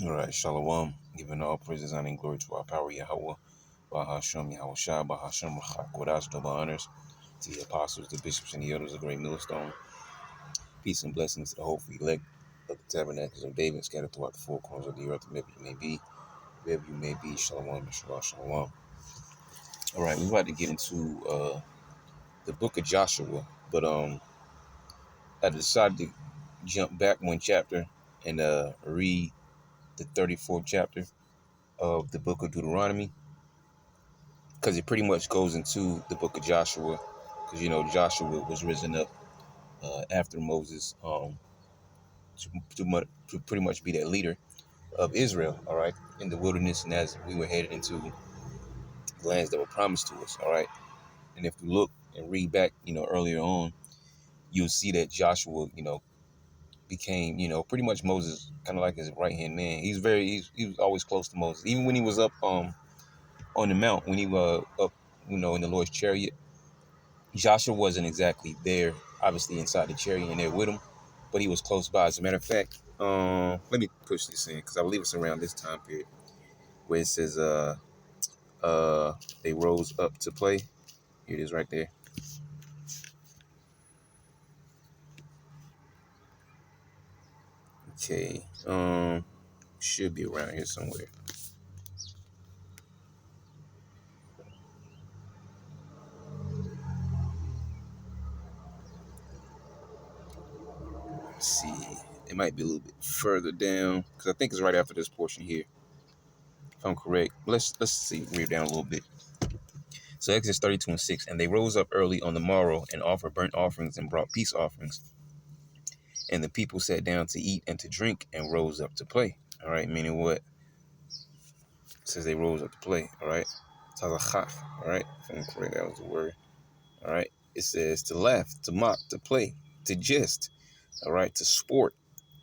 All right, Shalom. Giving all praises, honor, and glory to our power, Yahweh, Bahashem, Yahweh Shai, Bahashem, Kodash, double honors to the apostles, the bishops, and the elders of Great Millstone. Peace and blessings to the hopeful elect of the tabernacles of David, scattered throughout the four corners of the earth, wherever you may be, wherever you may be. Shalom, and Shalom, Shalom. All right, we're about to get into the book of Joshua, but I decided to jump back one chapter and read the 34th chapter of the book of Deuteronomy, because it pretty much goes into the book of Joshua, because Joshua was risen up after Moses to pretty much be that leader of Israel, all right, in the wilderness, and as we were headed into the lands that were promised to us, all right. And if you look and read back, earlier on, you'll see that Joshua, became, pretty much Moses, kind of like his right hand man. He was always close to Moses, even when he was up on the mount, when he was up, in the Lord's chariot. Joshua wasn't exactly there, obviously inside the chariot and there with him, but he was close by. As a matter of fact, let me push this in because I believe it's around this time period where it says they rose up to play. Here it is right there. Okay, should be around here somewhere. Let's see, it might be a little bit further down because I think it's right after this portion here, if I'm correct. Let's see, read down a little bit. So Exodus 32:6, and they rose up early on the morrow and offered burnt offerings and brought peace offerings. And the people sat down to eat and to drink and rose up to play. All right, meaning what? It says they rose up to play. All right, tazachach. All right, if I'm correct, that was the word. All right, it says to laugh, to mock, to play, to jest. All right, to sport.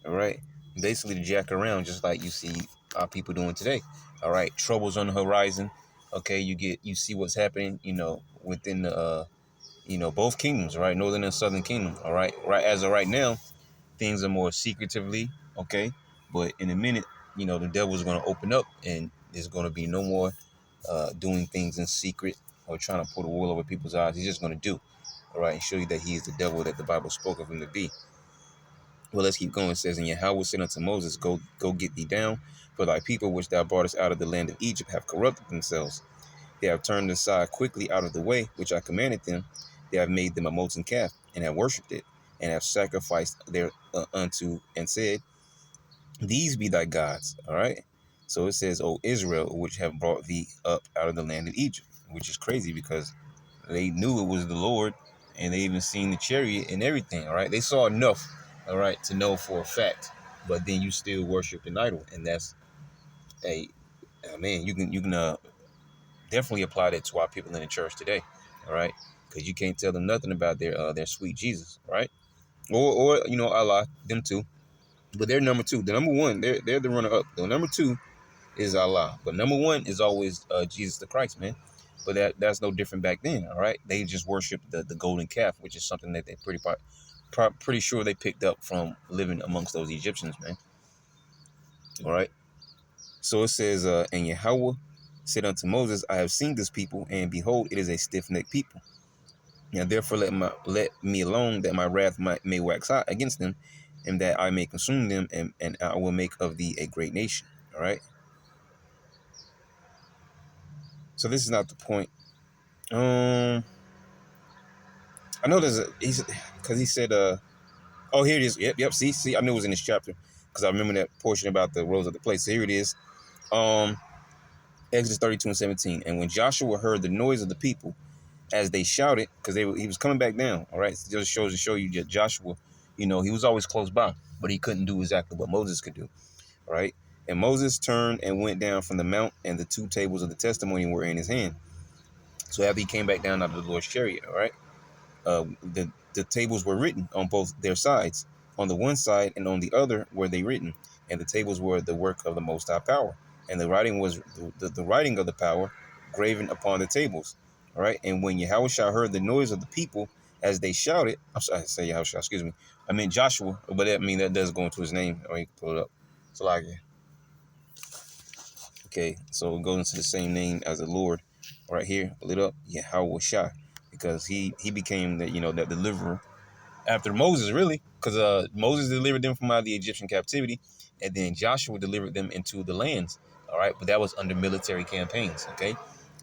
All right, basically to jack around, just like you see our people doing today. All right, troubles on the horizon. Okay, you see what's happening. Within the both kingdoms. Right, northern and southern kingdom. All right, as of right now, things are more secretively, okay? But in a minute, the devil is going to open up and there's going to be no more doing things in secret or trying to pull the wool over people's eyes. He's just going to do, all right, and show you that he is the devil that the Bible spoke of him to be. Well, let's keep going. It says, and Yahweh said unto Moses, go get thee down, for thy people which thou broughtest out of the land of Egypt have corrupted themselves. They have turned aside quickly out of the way which I commanded them. They have made them a molten calf, and have worshipped it, and have sacrificed their unto, and said, these be thy gods. All right. So it says, O Israel, which have brought thee up out of the land of Egypt, which is crazy because they knew it was the Lord, and they even seen the chariot and everything. All right. They saw enough, all right, to know for a fact, but then you still worship an idol, and that's a man. You can definitely apply that to our people in the church today, all right? Because you can't tell them nothing about their sweet Jesus, right? Or Allah, them too. But they're number two. The number one, they're the runner up. The number two is Allah, but number one is always Jesus the Christ, man. But that's no different back then, all right? They just worship the golden calf, which is something that they pretty sure they picked up from living amongst those Egyptians, man. All right. So it says, and Yahweh said unto Moses, I have seen this people, and behold, it is a stiff-necked people. Now therefore let me alone, that my wrath may wax hot against them, and that I may consume them, and I will make of thee a great nation. All right. So this is not the point. I know because he said, oh, here it is. Yep. See, I knew it was in this chapter because I remember that portion about the rose of the place. So here it is. Exodus 32:17. And when Joshua heard the noise of the people, as they shouted, because he was coming back down. All right, it just shows to show you that Joshua, he was always close by, but he couldn't do exactly what Moses could do. All right, and Moses turned and went down from the mount, and the two tables of the testimony were in his hand. So after he came back down out of the Lord's chariot, all right, the tables were written on both their sides. On the one side and on the other were they written, and the tables were the work of the Most High Power, and the writing was the writing of the power graven upon the tables. All right, and when Yahushua heard the noise of the people as they shouted, I'm sorry, I say Yahushua, excuse me, I meant Joshua, but that does go into his name. Oh, you can pull it up. So like, yeah. Okay, so it goes into the same name as the Lord right here, lit up, Yahweh Shai, because he became the that deliverer after Moses, really, because Moses delivered them from out of the Egyptian captivity, and then Joshua delivered them into the lands. All right, but that was under military campaigns. Okay,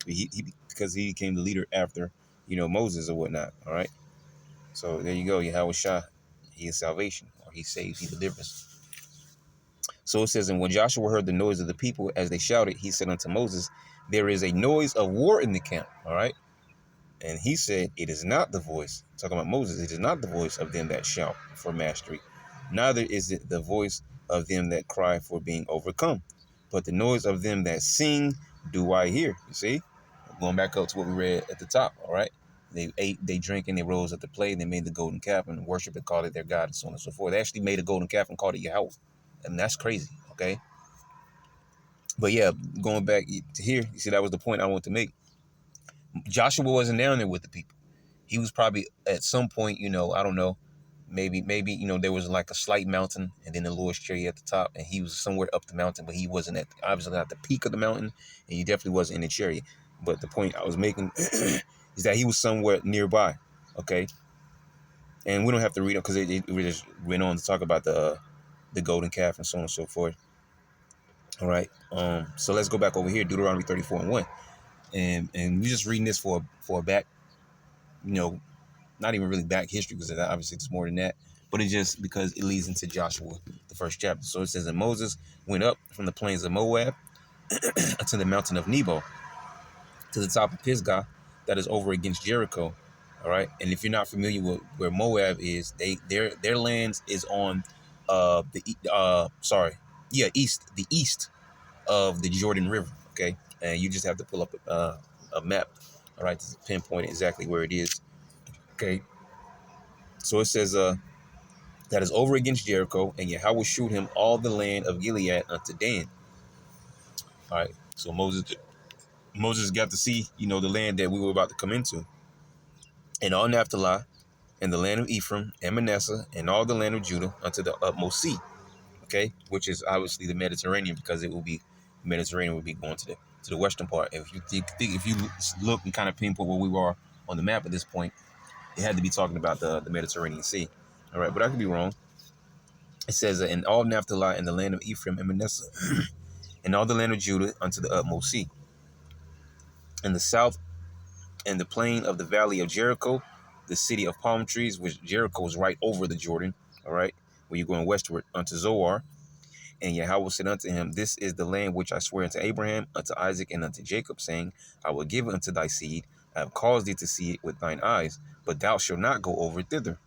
because he became the leader after Moses or whatnot. All right, so there you go, Yahweh Shai, he is salvation, or he saves, he delivers. So it says, and when Joshua heard the noise of the people as they shouted, he said unto Moses, there is a noise of war in the camp. All right. And he said, it is not the voice, talking about Moses, it is not the voice of them that shout for mastery, neither is it the voice of them that cry for being overcome, but the noise of them that sing do I hear. You see, going back up to what we read at the top. All right. They ate, they drank, and they rose up to play. They made the golden calf and worship and called it their God, and so on and so forth. They actually made a golden calf and called it Yahweh. And that's crazy. Okay. But yeah, going back to here, you see, that was the point I want to make. Joshua wasn't down there with the people. He was probably at some point, I don't know, maybe, there was like a slight mountain and then the Lord's chariot at the top, and he was somewhere up the mountain, but he wasn't obviously at the peak of the mountain, and he definitely wasn't in the chariot. But the point I was making is that he was somewhere nearby. Okay. And we don't have to read it because it just went on to talk about the golden calf and so on and so forth. All right. So let's go back over here, Deuteronomy 34:1. And we're just reading this for a back, not even really back history, because obviously it's more than that, but it's just because it leads into Joshua, the first chapter. So it says, and Moses went up from the plains of Moab unto the mountain of Nebo, to the top of Pisgah, that is over against Jericho. All right. And if you're not familiar with where Moab is, their lands is on the east of the Jordan River. Okay. And you just have to pull up a map, all right, to pinpoint exactly where it is. Okay. So it says that is over against Jericho, and Yahweh shewed him all the land of Gilead unto Dan. All right. So Moses got to see, the land that we were about to come into. And all Naphtali, and the land of Ephraim, and Manasseh, and all the land of Judah unto the utmost sea. Okay, which is obviously the Mediterranean, because Mediterranean would be going to the western part. If you look and kind of pinpoint where we were on the map at this point, it had to be talking about the Mediterranean Sea. All right, but I could be wrong. It says, in all Naphtali, and the land of Ephraim and Manasseh, and all the land of Judah unto the utmost sea. In the south, and the plain of the valley of Jericho, the city of palm trees, which Jericho is right over the Jordan, all right, where you're going westward unto Zoar. And Yahweh said unto him, this is the land which I swear unto Abraham, unto Isaac, and unto Jacob, saying, I will give it unto thy seed. I have caused thee to see it with thine eyes, but thou shalt not go over thither.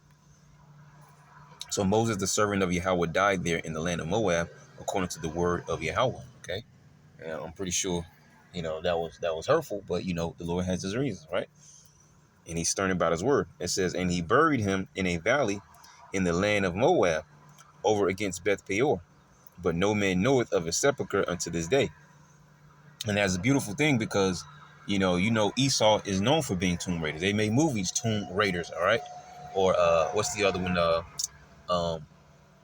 So Moses, the servant of Yahweh, died there in the land of Moab, according to the word of Yahweh. Okay, and I'm pretty sure, that was hurtful, but the Lord has his reasons, right? And he's stern about his word. It says, and he buried him in a valley in the land of Moab, over against Beth Peor, but no man knoweth of his sepulchre unto this day. And that's a beautiful thing, because Esau is known for being tomb raiders. They made movies, Tomb Raiders, all right, or what's the other one?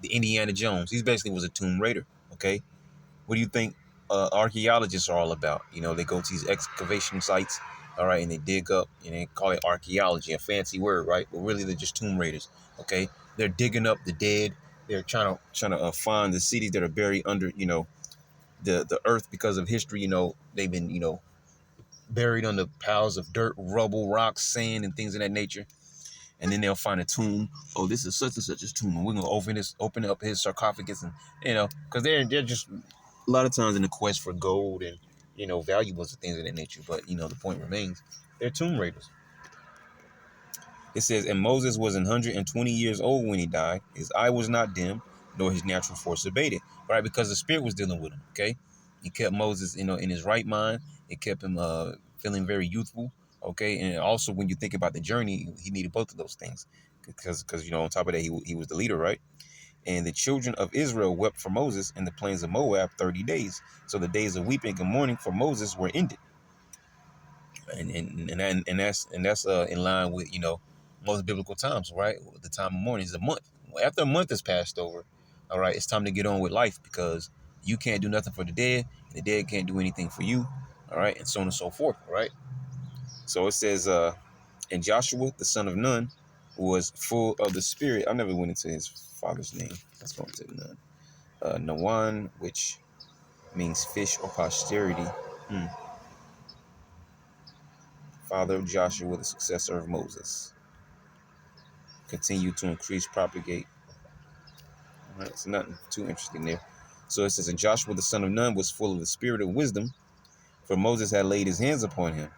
The Indiana Jones. He basically was a tomb raider. Okay, what do you think archaeologists are all about? They go to these excavation sites, all right, and they dig up, and they call it archaeology, a fancy word, right? But really, they're just tomb raiders. Okay, they're digging up the dead. They're trying to find the cities that are buried under the earth, because of history. They've been buried under piles of dirt, rubble, rocks, sand, and things of that nature. And then they'll find a tomb. Oh, this is such and such a tomb, and we're gonna open up his sarcophagus, and because they're just a lot of times in the quest for gold and valuables and things of that nature. But the point remains, they're tomb raiders. It says, and Moses was 120 years old when he died. His eye was not dim, nor his natural force abated. Right, because the Spirit was dealing with him. Okay, he kept Moses, in his right mind. It kept him feeling very youthful. Okay, and also when you think about the journey, he needed both of those things, because on top of that, he was the leader, right? And the children of Israel wept for Moses in the plains of Moab 30 days. So the days of weeping and mourning for Moses were ended. And that's in line with most biblical times, right? The time of mourning is a month. After a month has passed over, all right, it's time to get on with life, because You can't do nothing for the dead, and the dead can't do anything for you. All right, and so on and so forth. All right. So it says, and Joshua, the son of Nun, was full of the Spirit. I never went into his father's name. Let's go into Nun. Nawan, which means fish or posterity. Hmm. Father of Joshua, the successor of Moses. Continue to increase, propagate. All right, so nothing too interesting there. So it says, and Joshua, the son of Nun, was full of the spirit of wisdom, for Moses had laid his hands upon him.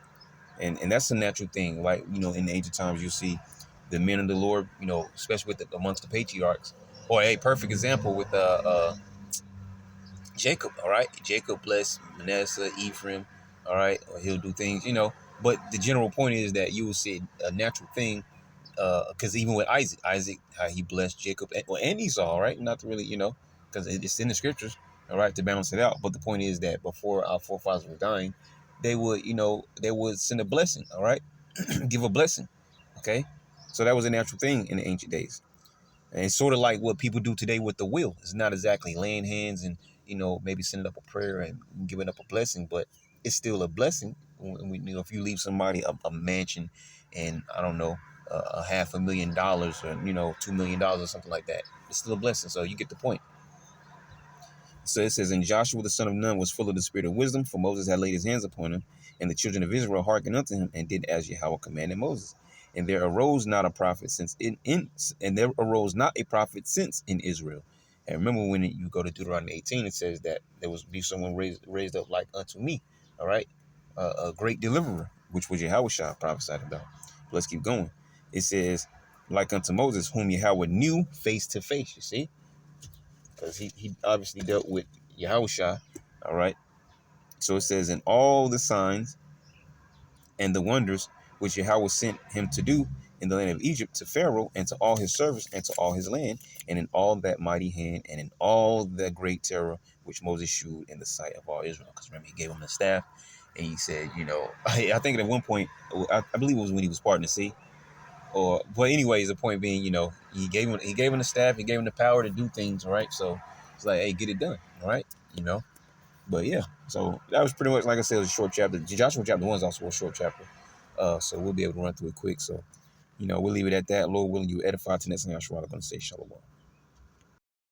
And that's a natural thing. Like, in the ancient times, you see the men of the Lord, especially amongst the patriarchs. Or a perfect example with Jacob, all right? Jacob blessed Manasseh, Ephraim, all right? Or he'll do things. But the general point is that you will see a natural thing, because even with Isaac, how he blessed Jacob and Esau, right? Not to really, because it's in the scriptures, all right, to balance it out. But the point is that before our forefathers were dying, they would send a blessing, all right? Give a blessing, okay? So that was a natural thing in the ancient days. And it's sort of like what people do today with the will. It's not exactly laying hands and, maybe sending up a prayer and giving up a blessing, but it's still a blessing. If you leave somebody a mansion and, I don't know, $500,000 or, $2 million or something like that, it's still a blessing. So you get the point. So it says, and Joshua the son of Nun was full of the spirit of wisdom, for Moses had laid his hands upon him, and the children of Israel hearkened unto him, and did as Yahweh commanded Moses. And there arose not a prophet since in Israel. And remember, when you go to Deuteronomy 18, it says that there was be someone raised up like unto me, all right, a great deliverer, which was Yahweh prophesied about. But let's keep going. It says, like unto Moses, whom Yahweh knew face to face. You see, because he obviously dealt with Yahushua, all right? So it says, in all the signs and the wonders which Yahweh sent him to do in the land of Egypt to Pharaoh and to all his servants and to all his land, and in all that mighty hand and in all the great terror which Moses shewed in the sight of all Israel. Because remember, he gave him the staff, and he said, I think at one point, I believe it was when he was parting the sea, but anyways, the point being, he gave him the staff, he gave him the power to do things, all right? So it's like, hey, get it done, all right? But yeah, so that was pretty much, like I said, it was a short chapter. Joshua chapter 1 is also a short chapter, so we'll be able to run through it quick. So we'll leave it at that. Lord willing, you edify to next time. I'm going to say shalom.